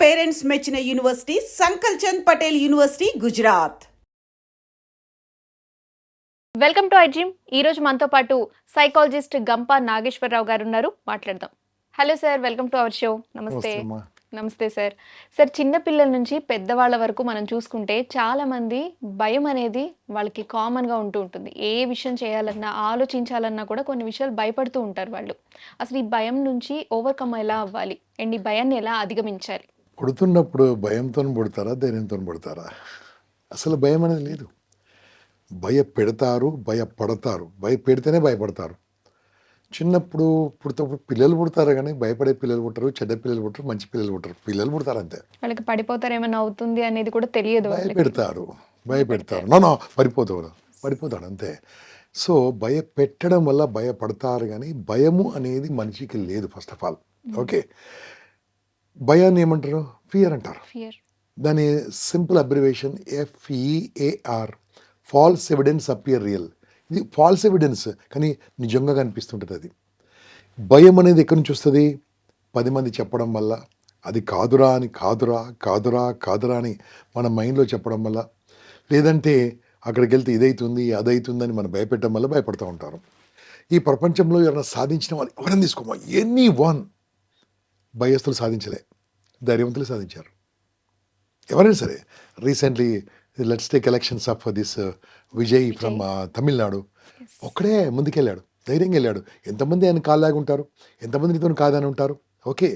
Parents మెచ్చిన university Sankalchand Patel university Gujarat. Welcome to iDream. ఈ రోజు మనతో పాటు సైకాలజిస్ట్ గంప నాగేశ్వరరావు గారు ఉన్నారు, మాట్లాడదాం. Hello sir, welcome to our show. నమస్తే. నమస్తే సార్. సార్, చిన్న పిల్లల నుంచి పెద్దవాళ్ళ వరకు మనం చూసుకుంటే చాలా మంది భయం అనేది వాళ్ళకి కామన్గా ఉంటుంది. ఏ విషయం చేయాలన్నా, ఆలోచించాలన్నా కూడా కొన్ని విషయాలు భయపడుతూ ఉంటారు వాళ్ళు. అసలు ఈ భయం నుంచి ఓవర్కమ్ ఎలా అవ్వాలి అండ్ ఈ భయాన్ని ఎలా అధిగమించాలి? పుడుతున్నప్పుడు భయంతో పుడతారా, ధైర్యంతో పుడతారా? అసలు భయం అనేది లేదు. భయపెడతారు, భయపడతారు. భయపెడితేనే భయపడతారు. చిన్నప్పుడు పుడతప్పుడు పిల్లలు పుడతారు, కానీ భయపడే పిల్లలు పుట్టరు, చెడ్డ పిల్లలు పుట్టరు, మంచి పిల్లలు పుట్టరు. పిల్లలు పుడతారు అంతే. వాళ్ళకి పడిపోతారు, ఏమైనా అవుతుంది అనేది కూడా తెలియదు. భయపెడతారు. నో పడిపోతాడు అంతే. సో భయపెట్టడం వల్ల భయపడతారు, కానీ భయము అనేది మనిషికి లేదు. ఫస్ట్ ఆఫ్ ఆల్ ఓకే, భయాన్ని ఏమంటారు? ఫియర్ అంటారు. దాని simple abbreviation FEAR, falls evidence appear real. ఇది ఫాల్స్ ఎవిడెన్స్, కానీ నిజంగా కనిపిస్తుంటుంది. అది భయం అనేది ఎక్కడి నుంచి వస్తుంది? 10 మంది చెప్పడం వల్ల, అది కాదురా అని మన మైండ్లో చెప్పడం వల్ల, లేదంటే అక్కడికి వెళ్తే ఇదవుతుంది అదవుతుందని మనం భయపెట్టడం వల్ల భయపడుతూ ఉంటారు. ఈ ప్రపంచంలో ఎవరైనా సాధించిన వాళ్ళు ఎవరైనా తీసుకోమా, ఎనీ వన్, భయస్తులు సాధించలే, ధైర్యవంతులు సాధించారు. ఎవరైనా సరే. Recently let's take elections of this Vijay from Tamil Nadu. ఒక్కడే ముందుకెళ్ళాడు, ధైర్యంగా వెళ్ళాడు. ఎంతమంది ఆయన కాళ్ళలాగా ఉంటారు, ఎంతమంది నీతో కాదని ఉంటారు. ఓకే,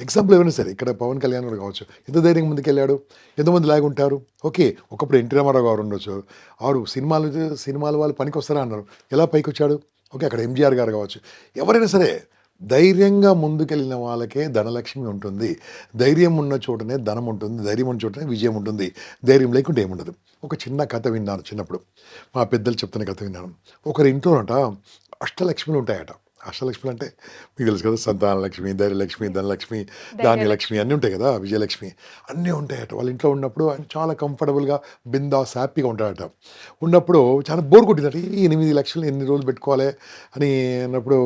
ఎగ్జాంపుల్ ఏమైనా సరే, ఇక్కడ పవన్ కళ్యాణ్ గారు కావచ్చు, ఎంత ధైర్యంగా ముందుకెళ్ళాడు, ఎంతమంది లాగా ఉంటారు. ఓకే, ఒకప్పుడు ఎన్టీ రామారావు గారు ఉండొచ్చు, ఆరు సినిమాలు వాళ్ళు పనికి వస్తారా అన్నారు, ఎలా పైకి వచ్చాడు. ఓకే, అక్కడ MGR గారు కావచ్చు. ఎవరైనా సరే ధైర్యంగా ముందుకెళ్ళిన వాళ్ళకే ధనలక్ష్మి ఉంటుంది. ధైర్యం ఉన్న చోటనే ధనం ఉంటుంది, ధైర్యం ఉన్న చోటనే విజయం ఉంటుంది. ధైర్యం లేకుంటే ఏముండదు. ఒక చిన్న కథ విన్నాను చిన్నప్పుడు, మా పెద్దలు చెప్తున్న కథ విన్నాను. ఒకరి ఇంట్లోనట అష్టలక్ష్మిలు ఉంటాయట. అష్టలక్ష్మిలు అంటే మీకు తెలుసు కదా, సంతానలక్ష్మి, ధైర్యలక్ష్మి, ధనలక్ష్మి, ధాన్యలక్ష్మి అన్నీ ఉంటాయి కదా, విజయలక్ష్మి అన్నీ ఉంటాయట. వాళ్ళ ఇంట్లో ఉన్నప్పుడు ఆయన చాలా కంఫర్టబుల్గా, బిందాస్, హ్యాపీగా ఉంటాడట. ఉన్నప్పుడు చాలా బోర్ కొట్టిందట. ఈ 8 లక్షలు ఎన్ని రోజులు పెట్టుకోవాలి అని అన్నప్పుడు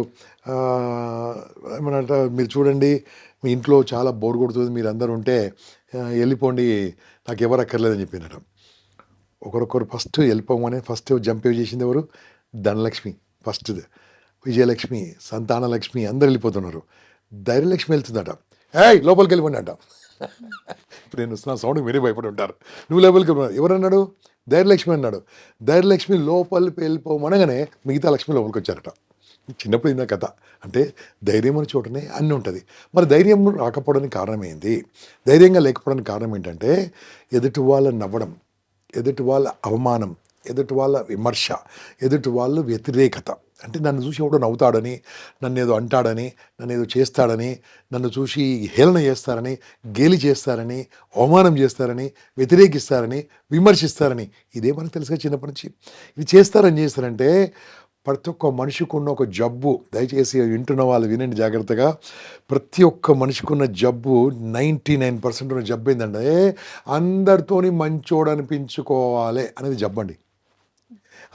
ఏమన్నట, మీరు చూడండి మీ ఇంట్లో చాలా బోర్ కొడుతుంది, మీరు అందరూ ఉంటే వెళ్ళిపోండి, నాకు ఎవరు అక్కర్లేదని చెప్పినట. ఒకరొకరు ఫస్ట్ వెళ్ళిపోమని ఫస్ట్ జంప్ చేసింది ఎవరు? ధనలక్ష్మి ఫస్ట్, విజయలక్ష్మి, సంతానలక్ష్మి అందరు వెళ్ళిపోతున్నారు. ధైర్యలక్ష్మి వెళ్తుందట. లోపలికి వెళ్ళిపోండి అంట. ఇప్పుడు నేను వస్తున్న సౌండ్ మీరే భయపడి ఉంటారు. నువ్వు లోపలికి వెళ్ళిపోయినా ఎవరన్నాడు? ధైర్యలక్ష్మి అన్నాడు. ధైర్యలక్ష్మి లోపలికి వెళ్ళిపోమనగానే మిగతా లక్ష్మి లోపలికి వచ్చారట. చిన్నప్పుడు ఇన్న కథ. అంటే ధైర్యం అనే చోటనే అన్నీ ఉంటుంది. మరి ధైర్యం రాకపోవడానికి కారణం ఏంటి? ధైర్యంగా లేకపోవడానికి కారణం ఏంటంటే ఎదుటి వాళ్ళ నవ్వడం, ఎదుటి వాళ్ళ అవమానం, ఎదుటి వాళ్ళ విమర్శ, ఎదుటి వాళ్ళ వ్యతిరేకత. అంటే నన్ను చూసి ఎవడో నవ్వుతాడని, నన్ను ఏదో అంటాడని, నన్ను ఏదో చేస్తాడని, నన్ను చూసి హేళన చేస్తారని, గేలి చేస్తారని, అవమానం చేస్తారని, వ్యతిరేకిస్తారని, విమర్శిస్తారని. ఇదే మనకు తెలుసుగా చిన్నప్పటి నుంచి. ఇది చేస్తారంటే ప్రతి ఒక్క మనిషికి ఉన్న ఒక జబ్బు. దయచేసి వింటున్న వాళ్ళు వినండి జాగ్రత్తగా. ప్రతి ఒక్క మనిషికి ఉన్న జబ్బు 99% ఉన్న జబ్బు ఏంటంటే అందరితోని మంచోడు అనిపించుకోవాలి అనేది జబ్బు అండి.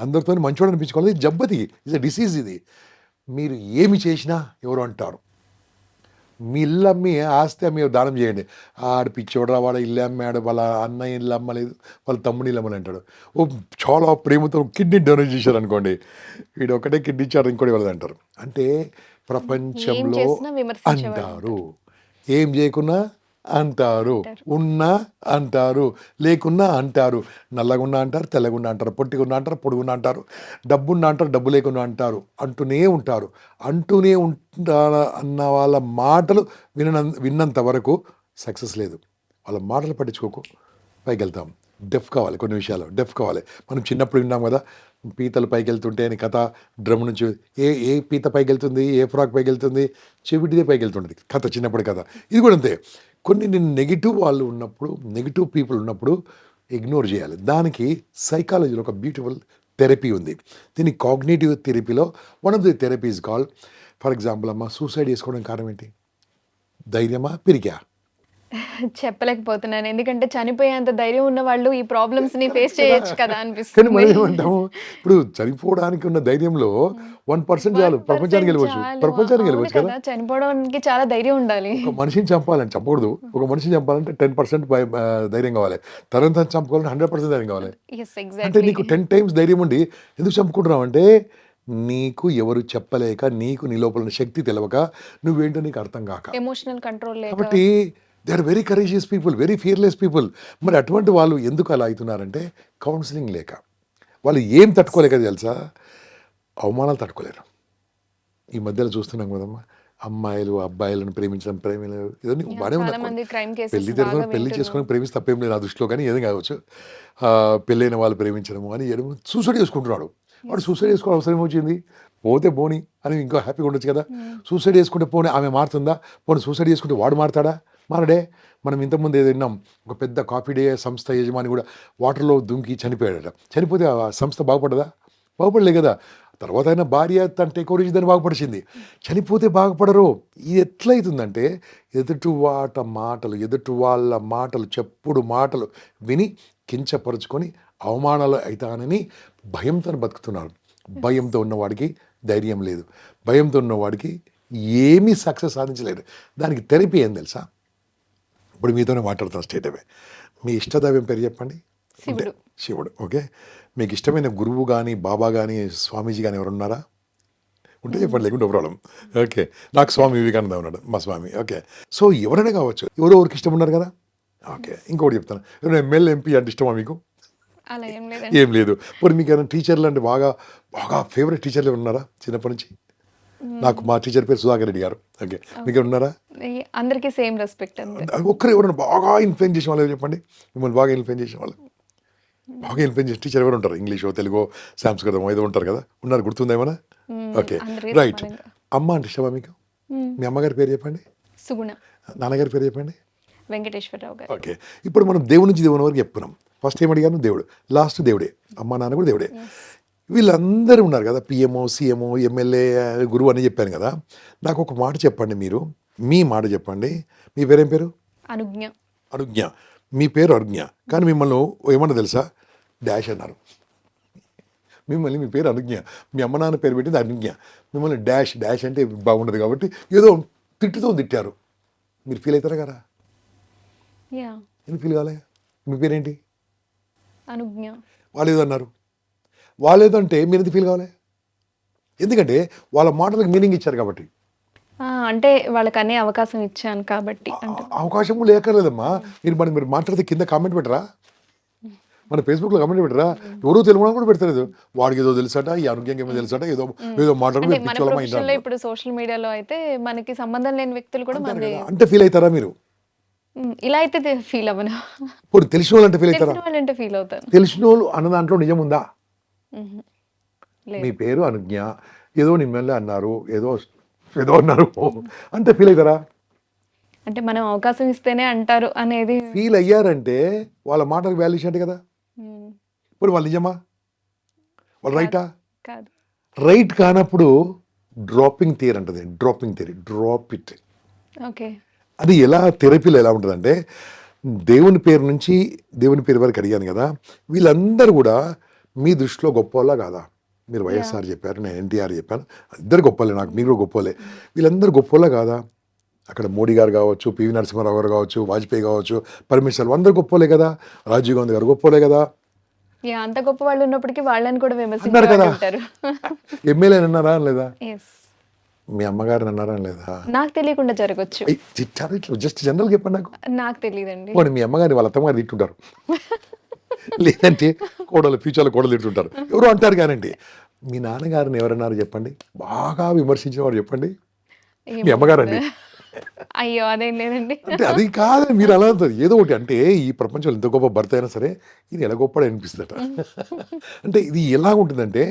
అందరితో మంచోడు అనిపించుకోవాలి, ఇది జబ్బది, ఇది డిసీజ్. ఇది మీరు ఏమి చేసినా ఎవరు అంటారు. మీ ఇల్లు అమ్మి ఆస్తి అమ్మి దానం చేయండి, ఆడు పిచ్చోడరా, వాడు ఇల్లు అమ్మాడు, వాళ్ళ అన్నయ్య ఇల్లు అమ్మలేదు, వాళ్ళ తమ్ముని ఇల్లు అమ్మని అంటాడు. చాలా ప్రేమతో కిడ్నీ డొనేట్ చేశారు అనుకోండి, వీడు ఒకటే కిడ్నీ ఇచ్చారు, ఇంకోటి వాళ్ళది అంటారు. అంటే ప్రపంచంలో అంటారు, ఏం చేయకున్నా అంటారు, ఉన్నా అంటారు, లేకున్నా అంటారు, నల్లగున్నా అంటారు, తెల్లగున్నా అంటారు, పొట్టిగున్నా అంటారు, పొడుగున్నా అంటారు, డబ్బున్నా అంటారు, డబ్బు లేకున్నా అంటారు, అంటూనే ఉంటారు అన్న వాళ్ళ మాటలు విన్నంత వరకు సక్సెస్ లేదు. వాళ్ళ మాటలు పట్టించుకోకు, పైకి వెళ్తాం. డెఫ్ కావాలి, కొన్ని విషయాలు డెఫ్ కావాలి. మనం చిన్నప్పుడు విన్నాం కదా, పీతలు పైకి వెళ్తుంటే అని కథ. డ్రమ్ నుంచి ఏ పీత పైకి వెళ్తుంది, ఏ ఫ్రాక్ పైకి వెళ్తుంది, చెవిటిదే పైకి వెళ్తుంటుంది కథ, చిన్నప్పుడు కథ. ఇది కూడా అంతే. కొన్ని నెగిటివ్ వాళ్ళు ఉన్నప్పుడు, నెగిటివ్ పీపుల్ ఉన్నప్పుడు ఇగ్నోర్ చేయాలి. దానికి సైకాలజీలో ఒక బ్యూటిఫుల్ థెరపీ ఉంది. దీన్ని కాగ్నిటివ్ థెరపీలో one of the therapies call, for example అమ్మ, సూసైడ్ చేసుకోవడం కారణం ఏంటి? ధైర్యమా, పిరికా? చెప్పలేకపోతున్నాను. ఎందుకంటే చనిపోయేంత ధైర్యం ఉన్న వాళ్ళు ఈ ప్రాబ్లమ్స్‌ని ఫేస్ చేయొచ్చు కదా కానీ అనిపిస్తుంది. మనం ఏమంటాము, ఇప్పుడు చనిపోవడానికి ఉన్న ధైర్యంలో 1% చాలు, 1% ప్రపంచానికి గెలవచ్చు. చాలు. ప్రపంచానికి అవును గెలవచ్చు కదా! కదా! చనిపోవడానికి చాలా ధైర్యం ఉండాలి. ఒక మనిషిని చంపాలని చంపకూడదు. ఒక మనిషిని చంపాలంటే 10% ధైర్యం కావాలి. తనని తను చంపుకోవాలంటే 100% ధైర్యం కావాలి. యెస్. అంటే ఎగ్జాక్ట్‌లీ. నీకు 10 టైమ్స్ ధైర్యం ఉండి ఎందుకు చంపుకుంటున్నావు అంటే, నీకు ఎవరు చెప్పలేక, నీకు నీ లోపల ఉన్న శక్తి తెలవక, నువ్వేంటో నీకు అర్థం కాక. ఎమోషనల్ కంట్రోల్ లేక. కాబట్టి they are very courageous people, very fearless people. మరి అటువంటి వాళ్ళు ఎందుకు అలా అవుతున్నారంటే కౌన్సిలింగ్ లేక. వాళ్ళు ఏం తట్టుకోలేక తెలుసా? అవమానాలు తట్టుకోలేరు. ఈ మధ్యలో చూస్తున్నాం కదమ్మా, అమ్మాయిలు అబ్బాయిలను ప్రేమించడం, ఇవన్నీ బాగానే చాలా ఉంది. మంది క్రైమ్ కేసెస్ పెళ్లి బాగా పెళ్లి వింటున్నాం. చేసుకొని ప్రేమిస్తే తప్పేం లేదు నా దృష్టిలో, కానీ ఏదో కావచ్చు. పెళ్ళైన వాళ్ళు ప్రేమించడము అని చేయడం, సూసైడ్ చేసుకుంటున్నాడు. వాడు సూసైడ్ చేసుకోవడం అవసరం వచ్చింది, పోతే పోని అని ఇంకా హ్యాపీగా ఉండొచ్చు కదా. సూసైడ్ చేసుకుంటే పోనీ ఆమె మారుతుందా? పోనీ సూసైడ్ చేసుకుంటే వాడు మారుతాడా? మారడే. మనం ఇంతకుముందు ఏదో విన్నాం, ఒక పెద్ద కాఫీ డే సంస్థ యజమాని కూడా వాటర్లో దుంకి చనిపోయాడట. చనిపోతే ఆ సంస్థ బాగుపడదా? బాగుపడలే కదా. తర్వాత ఆయన భార్య తన టేక్ ఓవర్ చేసి బాగుపడిచింది. చనిపోతే బాగుపడరు. ఇది ఎట్లయితుందంటే, ఎదుటి వాళ్ళ మాటలు, చెప్పుడు మాటలు విని కించపరుచుకొని అవమానాలు అవుతానని భయంతో బతుకుతున్నారు. భయంతో ఉన్నవాడికి ధైర్యం లేదు. భయంతో ఉన్నవాడికి ఏమీ సక్సెస్ సాధించలేడు. దానికి థెరపీ ఏం తెలుసా? ఇప్పుడు మీతోనే మాట్లాడుతాను స్ట్రేట్ అవే. మీ ఇష్టదైవం పేరు చెప్పండి. శివుడు. శివుడు. ఓకే. మీకు ఇష్టమైన గురువు కానీ, బాబా కానీ, స్వామీజీ కానీ ఎవరు ఉన్నారా? ఉంటే చెప్పండి, లేకుంటే ప్రాబ్లం. ఓకే. నాకు స్వామి వివేకానంద ఉన్నాడు, మా స్వామి. ఓకే. సో ఎవరైనా కావచ్చు, ఎవరికి ఇష్టం ఉన్నారు కదా. ఓకే. ఇంకోటి చెప్తాను, ఎవరైనా ఎమ్మెల్యే ఎంపీ అంటే ఇష్టమా మీకు? అలా ఏం లేదండి. ఏం లేదు. మరి మీకు ఏమైనా టీచర్లు అంటే బాగా బాగా ఫేవరెట్ టీచర్లు ఉన్నారా చిన్నప్పటి నుంచి? నాకు మా టీచర్ పేరు సుధాకర్ రెడ్డి గారు. ఓకే. మీకు ఉన్నారా? అందరికీ సేమ్ రెస్పెక్ట్ అంతే. ఒక్కరు ఎవరైనా బాగా ఇన్ఫ్లుయెన్స్ చేసిన వాళ్ళు చెప్పండి, మిమ్మల్ని బాగా ఇన్ఫ్లుయెన్స్ చేసిన వాళ్ళు. బాగా ఇన్ఫ్లుయెన్స్ చేసిన టీచర్ ఎవరు ఉంటారు? ఇంగ్లీషో, తెలుగో, సంస్కృతం ఏదో ఉంటారు కదా. ఉన్నారు, గుర్తుందేమన్నా? ఓకే. అందరికీ రైట్. సమానంగా. అమ్మ అంటే ఇష్టమా మీకు? మీ అమ్మగారి పేరు చెప్పండి. సుగుణ. నాన్నగారి పేరు చెప్పండి. వెంకటేశ్వరరావు గారు. ఓకే. ఇప్పుడు మనం దేవుడి నుంచి దేవుని వరకు చెప్పుకున్నాం. ఫస్ట్ ఏం అడిగాను? దేవుడు. లాస్ట్ దేవుడే. అమ్మ నాన్న కూడా దేవుడే. వీళ్ళందరూ ఉన్నారు కదా, పిఎంఓ, సిఎంఓ, ఎమ్మెల్యే, గురువు అని చెప్పాను కదా. నాకు ఒక మాట చెప్పండి, మీరు మీ మాట చెప్పండి. మీ పేరేం పేరు? అనుజ్ఞ. అనుజ్ఞ. మీ పేరు అనుజ్ఞ, కానీ మిమ్మల్ని ఏమన్నా తెలుసా? డాష్ అన్నారు. మిమ్మల్ని మీ పేరు అనుజ్ఞ, మీ అమ్మ నాన్న పేరు పెట్టింది అనుజ్ఞ. మిమ్మల్ని డాష్ అంటే బాగుండదు కాబట్టి ఏదో తిట్టుతో తిట్టారు. మీరు ఫీల్ అవుతారా కదా? యా. ఎందుకు ఫీల్ కాలే? మీ పేరేంటి? అనుజ్ఞ. వాళ్ళు ఏదో అన్నారు. వాళ్ళు ఏదో అంటే మీరు ఎందుకు ఫీల్ కావాలి? ఎందుకంటే వాళ్ళ మాటలకు మీనింగ్ ఇచ్చారు కాబట్టి. అంటే వాళ్ళకి అనే అవకాశం ఇచ్చాను కాబట్టి. అవకాశము లేకలేదమ్మా. మీరు మాట్లాడితే కింద కామెంట్ పెట్టరా? మన ఫేస్బుక్లో కామెంట్ పెట్టరా? ఎవరో తెలుగు కూడా పెడతలేదు. వాడికి ఏదో తెలుసట, ఈ ఆరోగ్యంగా ఏమో తెలుసట, ఏదో అంటే మన ప్రొఫెషన్లో మాట్లాడుకుంటారు. ఇప్పుడు సోషల్ మీడియాలో అయితే మనకి సంబంధం లేని వ్యక్తులు కూడా మన అంటే ఫీల్ అవుతారా మీరు? ఇలా అయితే ఫీల్ అవ్వను. ఇప్పుడు తెలిసిన వాళ్ళు అంటే ఫీల్ అవుతారా? తెలిసిన వాళ్ళంటే ఫీల్ అవుతాను. తెలిసిన వాళ్ళు అన్న దాంట్లో నిజం ఉందా? లేదు. మీ పేరు అనుజ్ఞ, ఏదో నిమ్మల్ని అన్నారు, ఏదో అన్నారు అంటే ఫీల్ అవుతారా? అంటే మనం అవకాశం ఇస్తేనే అంటారు అనేది. ఫీల్ అయ్యారంటే వాళ్ళ మాటలకు వాల్యూషన్ అంటే కదా. ఇప్పుడు వాళ్ళు నిజమా? వాళ్ళు రైటా? కాదు. రైట్ కానప్పుడు డ్రాపింగ్ థియరీ అంటది. Drop it. ఓకే. అది ఎలా థెరపీలో ఎలా ఉంటుందంటే, దేవుని పేరు నుంచి దేవుని పేరు వరకు అడిగాను కదా, వీళ్ళందరూ కూడా మీ దృష్టిలో గొప్పవాళ్ళ కాదా? మీరు వైఎస్ఆర్ చెప్పారు, నేను ఎన్టీఆర్ చెప్పాను, ఇద్దరు గొప్పలే, నాకు మీరు కూడా గొప్పలే. వీళ్ళందరూ గొప్పవాళ్ళ కాదా? అక్కడ మోడీ గారు కావచ్చు, పివి నరసింహారావు గారు కావచ్చు, వాజ్పేయి కావచ్చు, పరమేశ్వర్, అందరూ గొప్పలే కదా. రాజీవ్ గాంధీ గారు గొప్పలే కదా. అంత గొప్ప వాళ్ళు ఉన్నప్పటికీ వాళ్ళని కూడా అన్నారు కదా. విమర్శించారు. ఎమ్మెల్యే అన్నారా లేదా? Yes. మీ అమ్మగారిని అన్నారా లేదా? నాకు తెలియకుండా జరగచ్చు. తిట్టారు ఇట్లా జస్ట్ జనరల్ చెప్పండి నాకు. నాకు తెలియదండి. పోనీ మీ అమ్మగారిని వాళ్ళ అత్తమ్మగారు తిట్టుంటారు, లేదంటే ఫ్యూచర్లో కోడలు తిట్టుంటారు, ఎవరు అంటారు. కానండి, మీ నాన్నగారిని ఎవరన్నారు చెప్పండి, బాగా విమర్శించిన వారు చెప్పండి. మీ అమ్మగారు అండి. అయ్యో, అదేం లేదండి. అంటే అది కాదని మీరు అలా అంటారు. ఏదో ఒకటి అంటే ఈ ప్రపంచంలో ఎంత గొప్ప భర్త అయినా సరే ఇది ఎలా గొప్పడు అనిపిస్తుందట. అంటే ఇది ఎలా ఉంటుందంటే,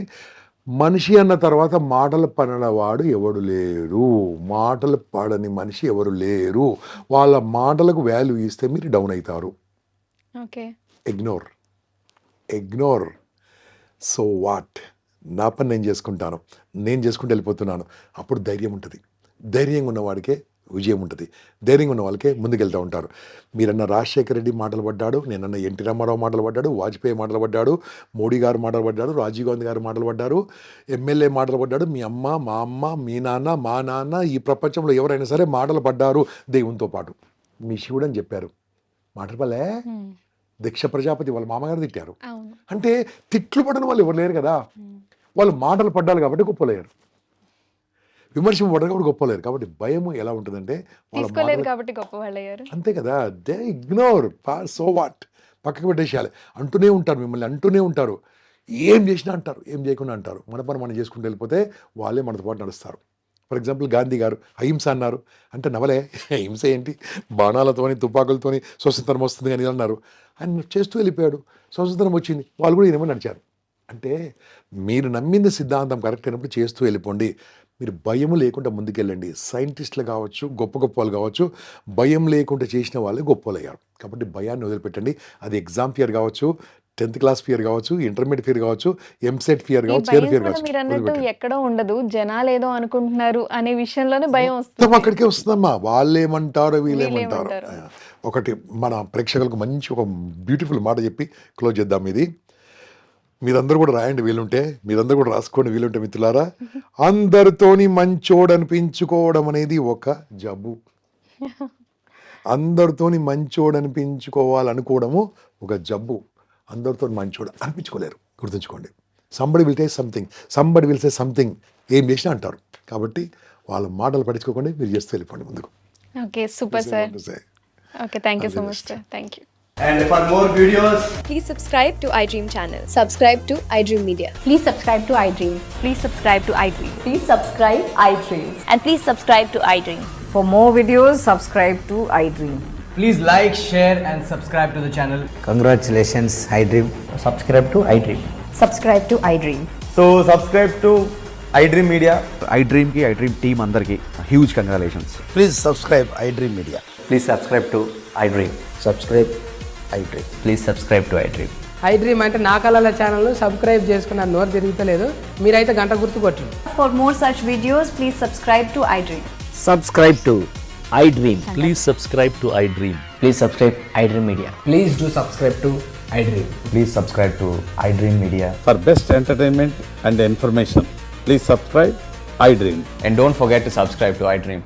మనిషి అన్న తర్వాత మాటలు పడనవాడు ఎవడు లేరు, మాటలు పడని మనిషి ఎవరు లేరు. వాళ్ళ మాటలకు వాల్యూ ఇస్తే మీరు డౌన్ అవుతారు. ఓకే. ఇగ్నోర్. సో వాట్, నా పని నేను చేసుకుంటాను, నేను చేసుకుంటూ వెళ్ళిపోతున్నాను. అప్పుడు ధైర్యం ఉంటుంది. ధైర్యంగా ఉన్నవాడికే విజయం ఉంటుంది. ధైర్యంగా ఉన్న వాళ్ళకే ముందుకెళ్తూ ఉంటారు. మీరన్న రాజశేఖర రెడ్డి మాటలు పడ్డాడు, నేనన్న ఎన్టీ రామారావు మాటలు పడ్డాడు, వాజ్పేయి మాటలు పడ్డాడు, మోడీ గారు మాటలు పడ్డాడు, రాజీవ్ గాంధీ గారు మాటలు పడ్డారు, ఎమ్మెల్యే మాటలు పడ్డాడు, మీ అమ్మ, మా అమ్మ, మీ నాన్న, మా నాన్న, ఈ ప్రపంచంలో ఎవరైనా సరే మాటలు పడ్డారు దేవునితో పాటు. మీ శివుడు అని చెప్పారు, మాటలు పల్లే. దీక్ష ప్రజాపతి వాళ్ళ మామగారు తిట్టారు. అంటే తిట్లు పడిన వాళ్ళు ఎవరు లేరు కదా, వాళ్ళు మాటలు పడ్డారు కాబట్టి గొప్పలేరు, విమర్శింపబడ్డారు కాబట్టి గొప్పలేరు. కాబట్టి భయము ఎలా ఉంటుందంటే కాబట్టి గొప్పవాళ్ళయ్యారు. అంతే కదా, దే ఇగ్నోర్, సో వాట్, పక్కకు పెట్టేసేయాలి. అంటూనే ఉంటారు, మిమ్మల్ని అంటూనే ఉంటారు, ఏం చేసినా అంటారు, ఏం చేయకుండా అంటారు. మన పని మనం చేసుకుంటూ వెళ్ళిపోతే వాళ్ళే మనతో పాటు నడుస్తారు. ఫర్ ఎగ్జాంపుల్ గాంధీ గారు అహింస అన్నారు, అంటే నవలే, హింస ఏంటి, బాణాలతోని తుపాకులతోని స్వతంత్రం వస్తుంది అని అన్నారు. ఆయన చేస్తూ వెళ్ళిపోయాడు, స్వతంత్రం వచ్చింది, వాళ్ళు కూడా ఈయన నడిచారు. అంటే మీరు నమ్మిన సిద్ధాంతం కరెక్ట్ అయినప్పుడు చేస్తూ వెళ్ళిపోండి. మీరు భయం లేకుండా ముందుకెళ్ళండి. సైంటిస్టులు కావచ్చు, గొప్ప గొప్ప వాళ్ళు కావచ్చు, భయం లేకుండా చేసిన వాళ్ళే గొప్పలు అయ్యారు. కాబట్టి భయాన్ని వదిలిపెట్టండి. అది ఎగ్జామ్ ఫియర్ కావచ్చు, 10th క్లాస్ ఫియర్ కావచ్చు, ఇంటర్మీడియట్ ఫియర్ కావచ్చు, ఎంసెట్ ఫియర్ కావచ్చు, ఫియర్ కావచ్చు. మీరు అన్నట్టు ఎక్కడో ఉండదు, జనాలు ఏదో అనుకుంటున్నారు అనే విషయంలోనే భయం వస్తుంది. అక్కడికే వస్తుందమ్మా, వాళ్ళేమంటారు వీళ్ళేమంటారు. ఒకటి మన ప్రేక్షకులకు మంచి ఒక బ్యూటిఫుల్ మాట చెప్పి క్లోజ్ చేద్దాం. ఇది మీరందరూ కూడా రాయండి వీలుంటే, మీరందరూ కూడా రాసుకోండి వీలుంటే మిత్రులారా. అందరితోని మంచోడు అనిపించుకోవడం అనేది ఒక జబ్బు. అందరితోని మంచోడు అనిపించుకోవాలనుకోవడము ఒక జబ్బు. అందరితో మంచోడు అనిపించుకోలేరు, గుర్తుంచుకోండి. Somebody will say something, somebody will say something, ఏం చేసినా అంటారు. కాబట్టి వాళ్ళ మాటలు పట్టించుకోకండి, మీరు చేస్తూ వెళ్ళిపోండి ముందుకు. Okay, super sir. Okay, thank you so much sir. Thank you. And for more videos, Please subscribe to iDream channel. Subscribe to iDream Media. Please subscribe to iDream. Please subscribe to iDream. Please subscribe iDream. And please subscribe to iDream. For more videos, subscribe to iDream. please like, share and subscribe to the channel. Congratulations, iDream. Subscribe to iDream. Subscribe to iDream. So subscribe to iDream Media. iDream ki iDream team andarki huge congratulations. Please subscribe iDream Media. Please subscribe to iDream. Subscribe iDream. Please subscribe to iDream. iDream అంటే నా కళల channel subscribe చేసుకున్న నోరు తిరుగుతలేదు, మీరైతే గంట గుర్తు కొట్టండి. For more such videos, please subscribe to iDream. Subscribe to iDream. Please subscribe to iDream. Please subscribe iDream Media. Please do subscribe to iDream. Please subscribe to iDream Media. For best entertainment and information, please subscribe iDream. And don't forget to subscribe to iDream.